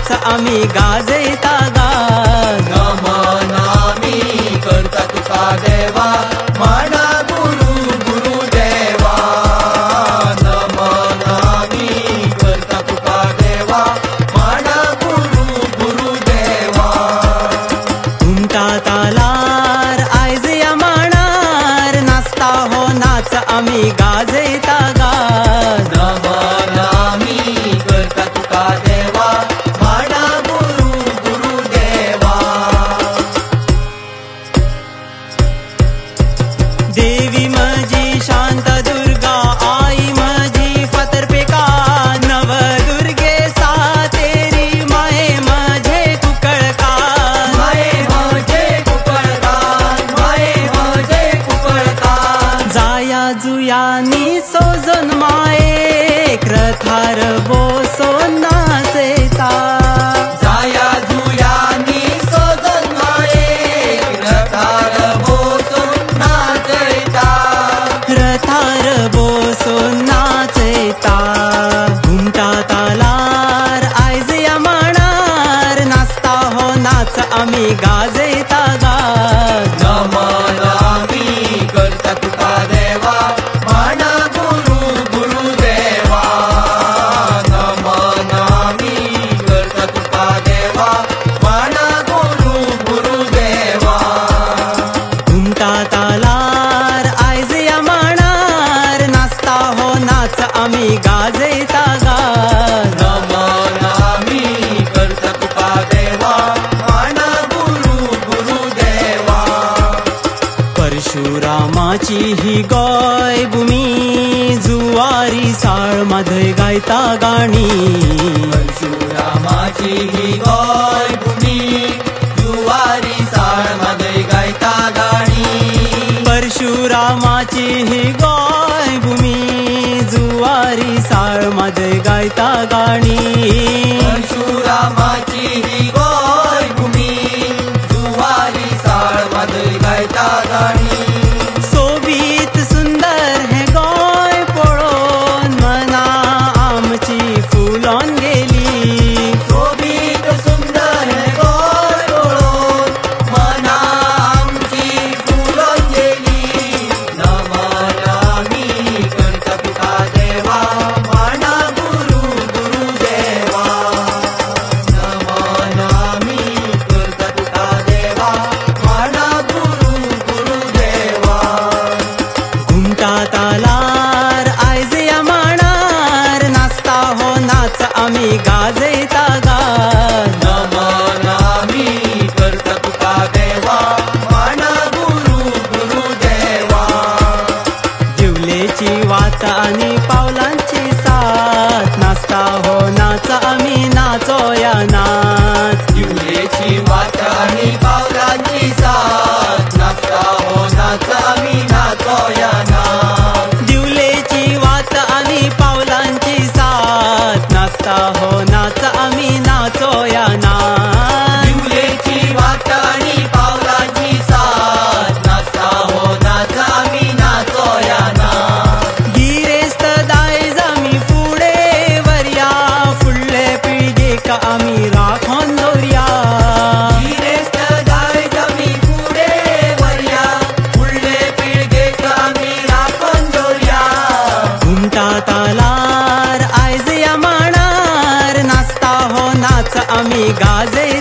नाच आम्ही गाजयता गाज. नमन आम्ही करता तुका देवा म्हणा गुरु गुरुदेवा. नमन आम्ही करता तुका देवा म्हणा गुरु गुरुदेवा. घुमटा तालार आयज या मांडार नाचता हो नाच आम्ही गाजयता गाज. नमन आम्ही करता तुका देवा म्हणा गुरु गुरुदेवा. देवी माझी शांतादुर्गा आई माझी फातर्पेका नवदुर्गे सातेरी माये माझे कुकळकार. माये माझे कुकळकार माये माझे कुकळकार. जाया जुयानी सोजन मायेक रथार बसोन नाचयता. जाया जुयानी सोजन मायेक रथार बसून नाचयता. रथार बसोन नाचयता. घुमटा तालार आयज या मांडार नाचता हो नाच आम्ही गाजयता गाज. नमन आम्ही करता तुका देवा म्हणा गुरु गुरुदेवा. नमन आम्ही करता तुका देवा म्हणा गुरु गुरुदेवा. घुमटा तालार आयज या मांडार नाचता हो नाच आम्ही गाजयता गाज. नमन आम्ही करता तुका देवा म्हणा गुरु गुरुदेवा. परशुरामाची ही गोय भूमी जुवारी साळ माधय गायता गाणी. परशुरामाची ही गोय भूमी जुवारी साळ मध्ये गायता गाणी. परशुरामाची ही गोय भूमी जुवारी साळ माधय गायता गाणी. परशुरामाची ही गोय भूमी जुवारी साळ मध्ये गायता गाणी. सोबीत सुंदर हे गोय पळोवन मना आमची फुलोन गेली. शोभीत सुंदर हे गोय पळोवन मना आमची फुलोन गेली. नमन आम्ही करता तुका देवा म्हणा गुरु गुरुदेवा. नमन आम्ही करता तुका देवा म्हणा गुरु गुरुदेवा. घुमटा तालार आयज या मांडार नाचता हो नाच आम्ही गाजयता गाज. नमन आम्ही करता तुका देवा म्हणा गुरु गुरुदेवा. दिवलेची वात आणि पावलांची साथ नाचता हो नाच आम्ही नाचोया नाच. दिवलेची वाट आणि पावलांची साथ नाचता हो नाच आम्ही नाचोया नाच. दिवलेची वात आणि पावलांची साथ नाचता हो नाच आम्ही नाचोया नाच. दिवलेची वाट आणि पावलांची साथ नाचता हो नाच आम्ही नाचोया नाच. गिरेस्त दायज आम्ही फुडे वरया फुडले पिळगेक आम्ही राखोन दवरया. गिरेस्त दायज आम्ही फुडे वरया फुडले पिळगेक आम्ही राखून दवरया. घुमटा तालार आयज या मांडार नाचता हो नाच आम्ही गाजय